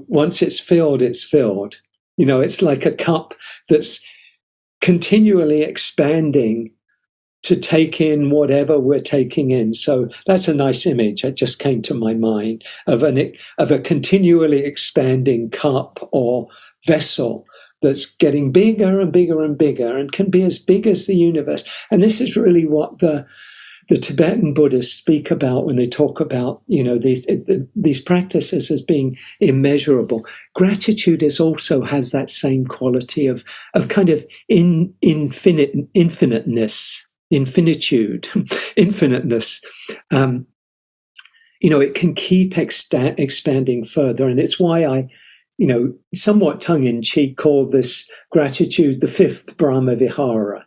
A: once it's filled, it's filled. It's like a cup that's continually expanding to take in whatever we're taking in. So that's a nice image that just came to my mind of a continually expanding cup or vessel that's getting bigger and bigger and bigger and can be as big as the universe. And this is really what the the Tibetan Buddhists speak about when they talk about, these practices as being immeasurable. Gratitude also has that same quality of kind of infiniteness, infiniteness. It can keep expanding further, and it's why I, somewhat tongue-in-cheek, call this gratitude the fifth Brahma Vihara.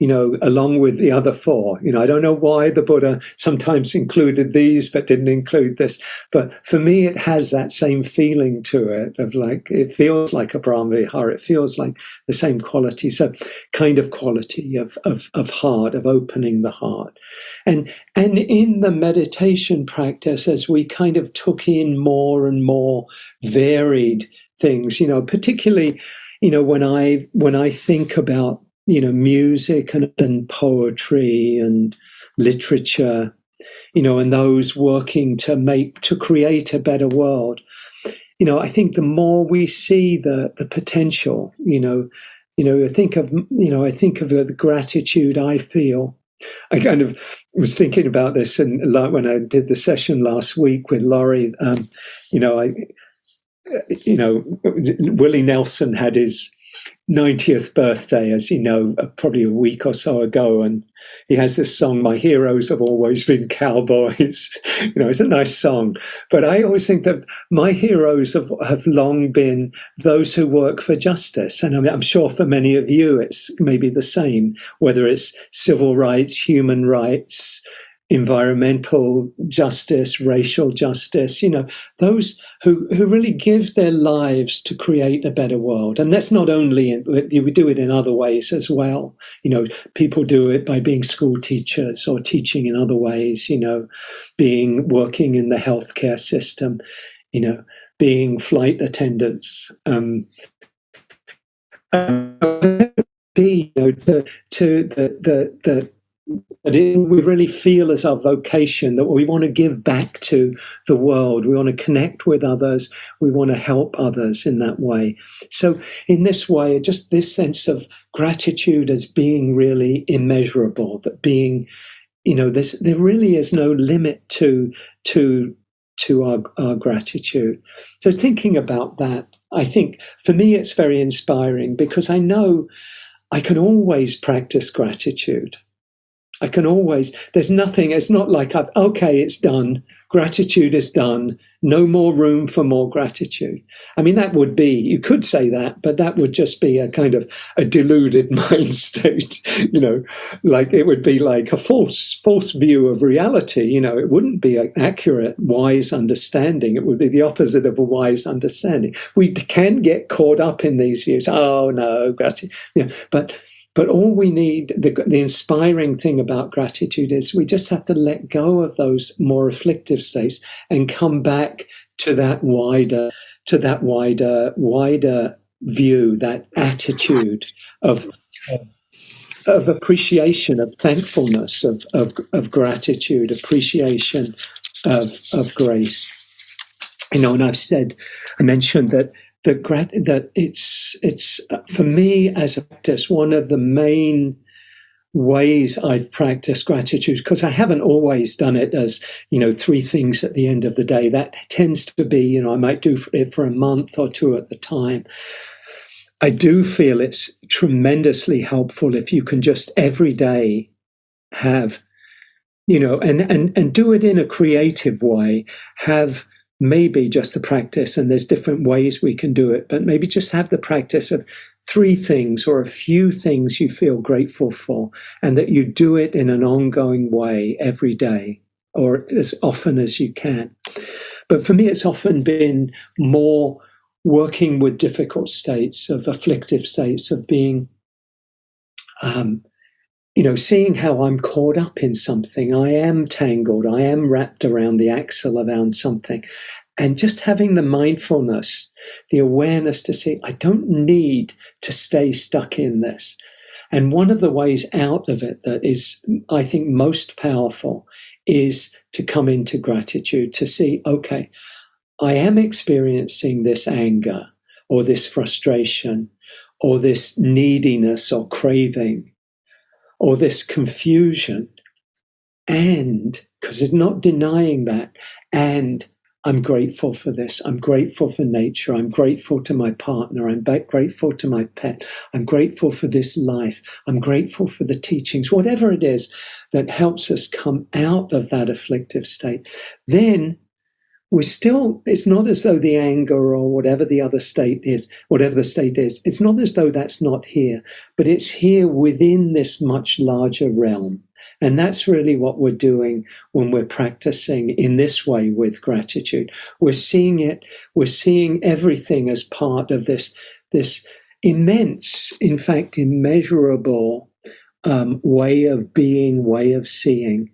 A: Along with the other four. I don't know why the Buddha sometimes included these but didn't include this. But for me, it has that same feeling to it of like, it feels like a Brahma Vihara. It feels like the same quality, so kind of quality of heart, of opening the heart. And in the meditation practice, as we kind of took in more and more varied things, particularly, when I think about music and poetry and literature, and those working to create a better world. I think the more we see the potential, I think of the gratitude I feel. I kind of was thinking about this, and when I did the session last week with Laurie, Willie Nelson had his 90th birthday, as you know, probably a week or so ago, and he has this song, "My Heroes Have Always Been Cowboys." It's a nice song, but I always think that my heroes have long been those who work for justice, and I'm sure for many of you it's maybe the same, whether it's civil rights, human rights, environmental justice, racial justice, those who really give their lives to create a better world. And that's not only, we do it in other ways as well. People do it by being school teachers or teaching in other ways, working in the healthcare system, being flight attendants, we really feel as our vocation that we want to give back to the world. We want to connect with others. We want to help others in that way. So in this way, just this sense of gratitude as being really immeasurable, that being, there really is no limit to our gratitude. So thinking about that, I think for me it's very inspiring, because I know I can always practice gratitude. I can always, there's nothing, it's not like it's done, gratitude is done, no more room for more gratitude. I mean, that would be, you could say that, but that would just be a kind of a deluded mind state, like it would be like a false view of reality, it wouldn't be an accurate, wise understanding. It would be the opposite of a wise understanding. We can get caught up in these views. Oh no, gratitude, But all we need, the inspiring thing about gratitude is we just have to let go of those more afflictive states and come back to that wider view, that attitude of appreciation, of thankfulness, of gratitude, appreciation of grace. And I mentioned that it's for me as a practice, one of the main ways I've practiced gratitude, because I haven't always done it as, three things at the end of the day. That tends to be, I might do it for a month or two at a time. I do feel it's tremendously helpful if you can just every day have, and do it in a creative way, have maybe just the practice, and there's different ways we can do it, but maybe just have the practice of three things or a few things you feel grateful for, and that you do it in an ongoing way every day or as often as you can. But for me, it's often been more working with difficult states, of afflictive states, of being, seeing how I'm caught up in something. I am tangled. I am wrapped around the axle around something. And just having the mindfulness, the awareness to see, I don't need to stay stuck in this. And one of the ways out of it that is, I think, most powerful is to come into gratitude, to see, okay, I am experiencing this anger or this frustration or this neediness or craving or this confusion. and because it's not denying that, and I'm grateful for this. I'm grateful for nature. I'm grateful to my partner. I'm grateful to my pet. I'm grateful for this life. I'm grateful for the teachings, whatever it is that helps us come out of that afflictive state. Then it's not as though the anger or whatever the other state is, whatever the state is, it's not as though that's not here, but it's here within this much larger realm. And that's really what we're doing when we're practicing in this way with gratitude. We're seeing it, we're seeing everything as part of this immense, in fact, immeasurable way of being, way of seeing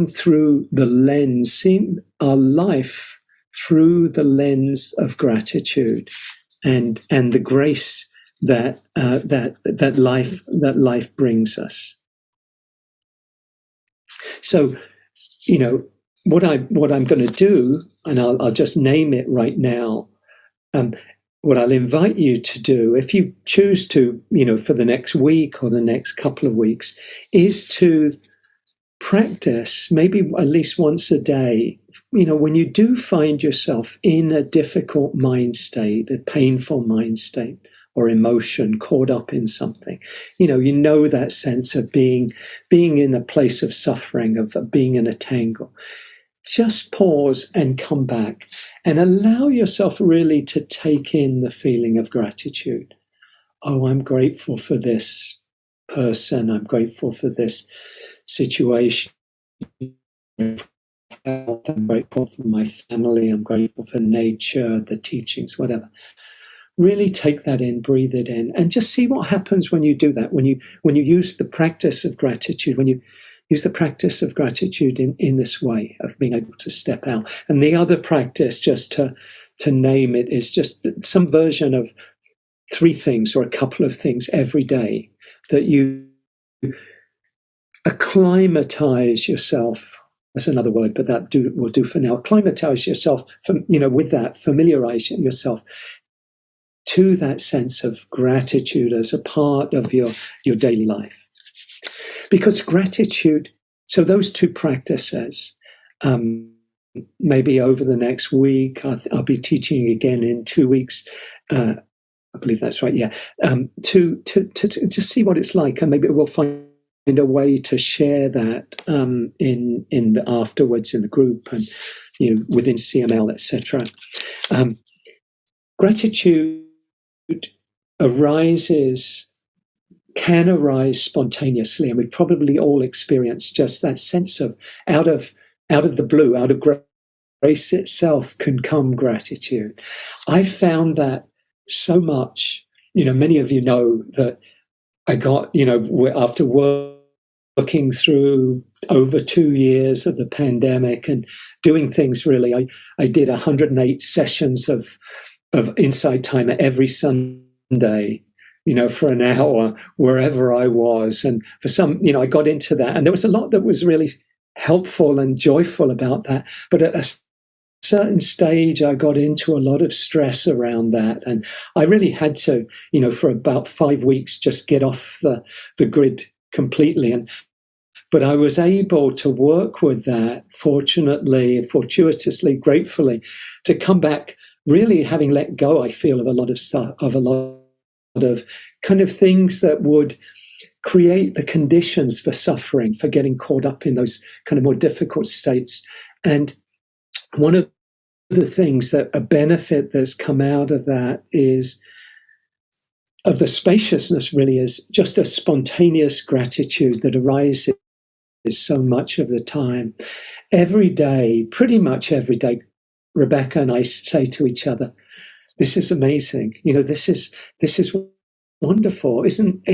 A: through the lens, seeing our life through the lens of gratitude and the grace that life brings us. So, what I'm going to do, and I'll just name it right now. What I'll invite you to do, if you choose to, for the next week or the next couple of weeks, is to practice maybe at least once a day. When you do find yourself in a difficult mind state, a painful mind state, or emotion caught up in something, that sense of being in a place of suffering, of being in a tangle. Just pause and come back and allow yourself really to take in the feeling of gratitude. Oh, I'm grateful for this person. I'm grateful for this situation. I'm grateful for my family. I'm grateful for nature, the teachings, whatever. Really take that in, breathe it in, and just see what happens when you do that. When you use the practice of gratitude, when you use the practice of gratitude in this way of being able to step out. And the other practice, just to name it, is just some version of 3 things or a couple of things every day that you acclimatize yourself. That's another word, but that will do for now. Acclimatize yourself, with that, familiarize yourself to that sense of gratitude as a part of your daily life. Because gratitude, so those 2 practices, maybe over the next week, I'll be teaching again in 2 weeks, I believe that's right, yeah, to see what it's like, and maybe we'll find a way to share that in the afterwards in the group and within CML, etc. Gratitude can arise spontaneously, and we probably all experience just that sense of out of the blue, out of grace itself can come gratitude. I found that so much. Many of you know that I got, after working through over 2 years of the pandemic and doing things really, I did 108 sessions of Insight Timer every Sunday, for an hour, wherever I was. And for some, I got into that. And there was a lot that was really helpful and joyful about that. But at a certain stage, I got into a lot of stress around that. And I really had to, for about 5 weeks, just get off the grid completely. But I was able to work with that, fortuitously, gratefully, to come back really having let go, I feel, of a lot of stuff, of a lot of kind of things that would create the conditions for suffering, for getting caught up in those kind of more difficult states. And one of the things that a benefit that's come out of that is of the spaciousness, really, is just a spontaneous gratitude that arises so much of the time. Every day, pretty much every day, Rebecca and I say to each other, "This is amazing. This is wonderful. Isn't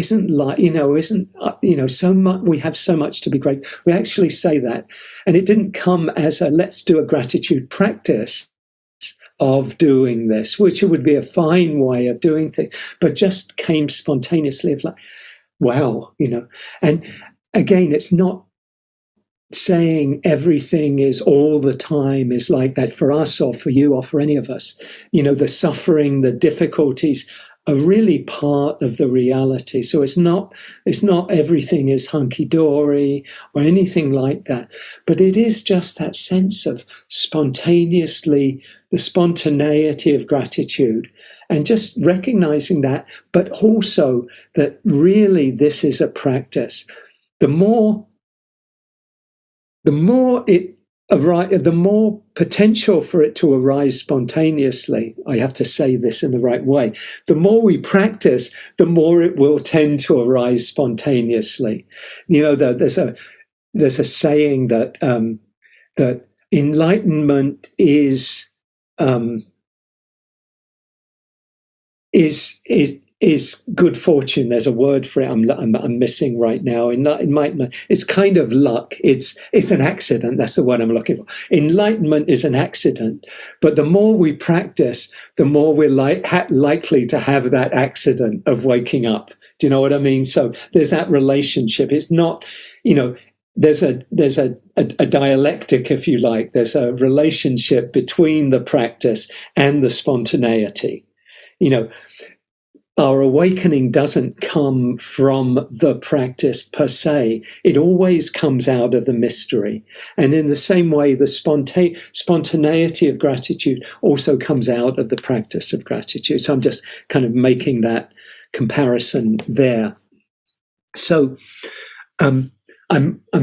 A: so much? We have so much to be grateful." We actually say that, and it didn't come as a let's do a gratitude practice of doing this, which would be a fine way of doing things, but just came spontaneously of like, wow, And again, it's not saying everything is all the time is like that for us or for you or for any of us. The suffering, the difficulties are really part of the reality. So it's not everything is hunky-dory or anything like that, but it is just that sense of the spontaneity of gratitude, and just recognizing that, but also that really this is a practice. The more potential for it to arise spontaneously, I have to say this in the right way, the more we practice, the more it will tend to arise spontaneously. There's a saying that that enlightenment is good fortune. There's a word for it. I'm missing right now. It's kind of luck. It's an accident. That's the word I'm looking for. Enlightenment is an accident, but the more we practice, the more we're likely to have that accident of waking up. Do you know what I mean? So there's that relationship. It's not, there's a dialectic, if you like. There's a relationship between the practice and the spontaneity. Our awakening doesn't come from the practice per se. It always comes out of the mystery. And in the same way, the spontaneity of gratitude also comes out of the practice of gratitude. So I'm just kind of making that comparison there. So I'm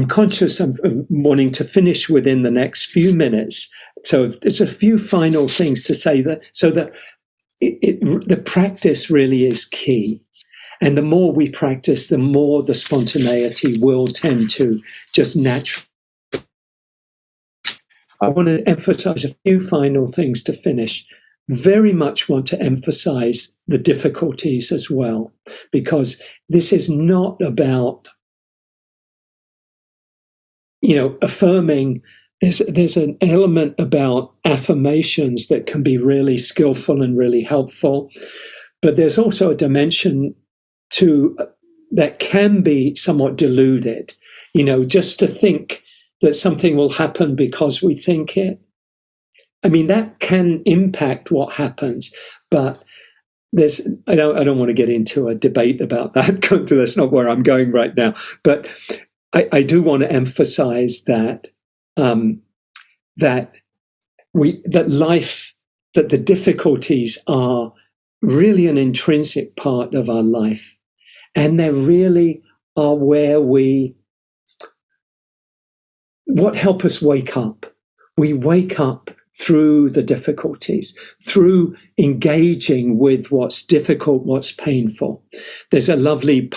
A: conscious of wanting to finish within the next few minutes. So it's a few final things to say so that the practice really is key. And the more we practice, the more the spontaneity will tend to just naturally. I want to emphasize a few final things to finish. Very much want to emphasize the difficulties as well, because this is not about, affirming. There's an element about affirmations that can be really skillful and really helpful, but there's also a dimension that can be somewhat deluded. Just to think that something will happen because we think it. I mean, that can impact what happens, but I don't want to get into a debate about that. That's not where I'm going right now. But I do want to emphasize that. That the difficulties are really an intrinsic part of our life, and they really are what help us wake up. We wake up through the difficulties, through engaging with what's difficult, what's painful. There's a lovely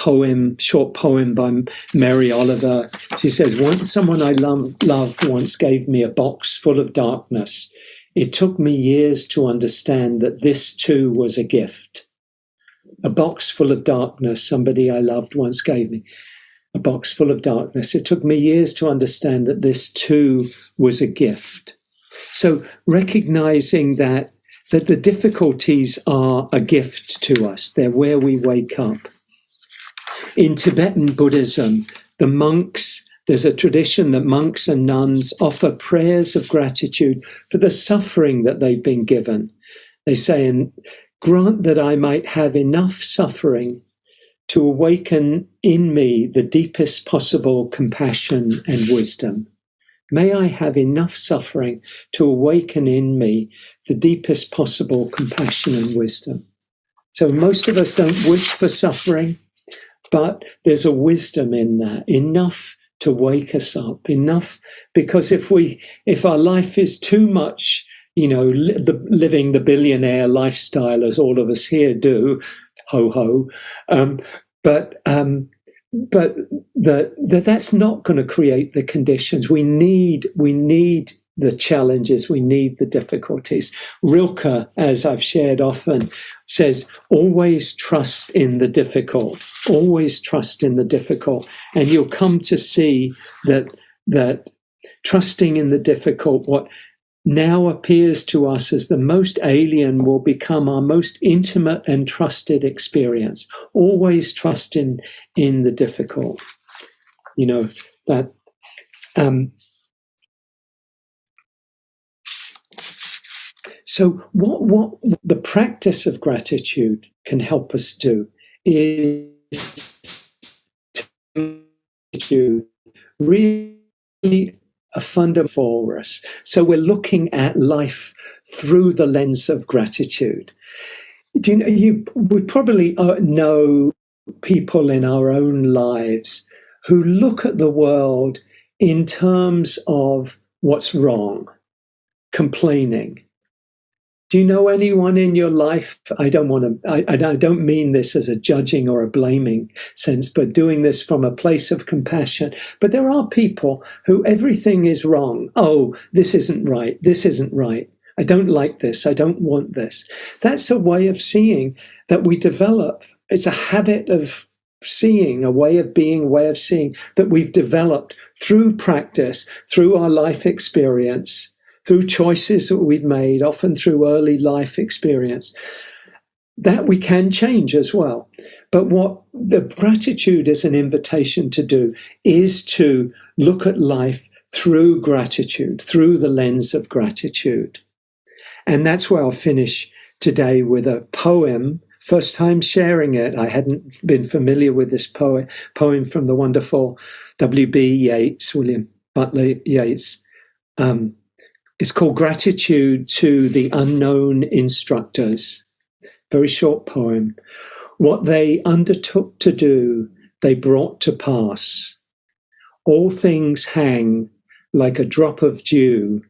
A: short poem by Mary Oliver. She says, "Once someone I loved once gave me a box full of darkness. It took me years to understand that this too was a gift." A box full of darkness, somebody I loved once gave me. A box full of darkness. It took me years to understand that this too was a gift. So recognizing that the difficulties are a gift to us. They're where we wake up. In Tibetan Buddhism, there's a tradition that monks and nuns offer prayers of gratitude for the suffering that they've been given. They say, "And grant that I might have enough suffering to awaken in me the deepest possible compassion and wisdom. May I have enough suffering to awaken in me the deepest possible compassion and wisdom." So most of us don't wish for suffering, but there's a wisdom in that, enough to wake us up, enough, because if our life is too much, living the billionaire lifestyle as all of us here do, ho ho, but that's not going to create the conditions. We need the challenges. We need the difficulties. Rilke, as I've shared often, says, always trust in the difficult. Always trust in the difficult. And you'll come to see that trusting in the difficult, what now appears to us as the most alien, will become our most intimate and trusted experience. Always trust in the difficult. That so what the practice of gratitude can help us do is to really a fundamental for us. So we're looking at life through the lens of gratitude. Do you know, we probably know people in our own lives who look at the world in terms of what's wrong, complaining. Do you know anyone in your life? I don't mean this as a judging or a blaming sense, but doing this from a place of compassion. But there are people who everything is wrong. Oh, this isn't right. This isn't right. I don't like this. I don't want this. That's a way of seeing that we develop. It's a habit of seeing, a way of being, a way of seeing that we've developed through practice, through our life experience, through choices that we've made, often through early life experience, that we can change as well. But what the gratitude is an invitation to do is to look at life through gratitude, through the lens of gratitude. And that's where I'll finish today with a poem. First time sharing it. I hadn't been familiar with this poem from the wonderful W.B. Yeats, William Butler Yeats. It's called Gratitude to the Unknown Instructors. Very short poem. What they undertook to do, they brought to pass. All things hang like a drop of dew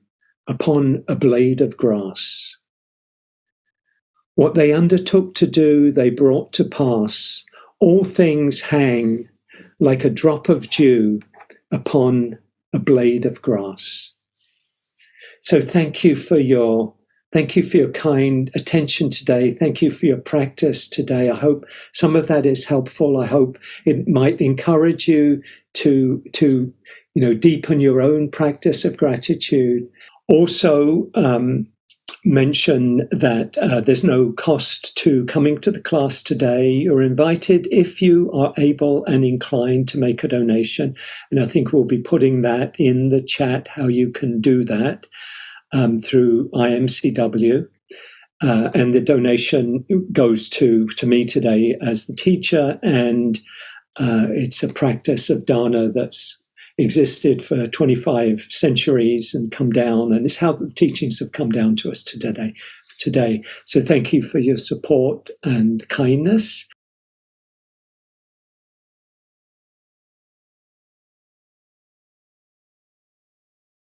A: upon a blade of grass. What they undertook to do, they brought to pass. All things hang like a drop of dew upon a blade of grass. So thank you for your kind attention today. Thank you for your practice today. I hope some of that is helpful. I hope it might encourage you to deepen your own practice of gratitude. Also, mention that there's no cost to coming to the class today. You're invited if you are able and inclined to make a donation. And I think we'll be putting that in the chat, how you can do that through IMCW. And the donation goes to me today as the teacher. And it's a practice of dana that's existed for 25 centuries and come down, and it's how the teachings have come down to us today. So thank you for your support and kindness.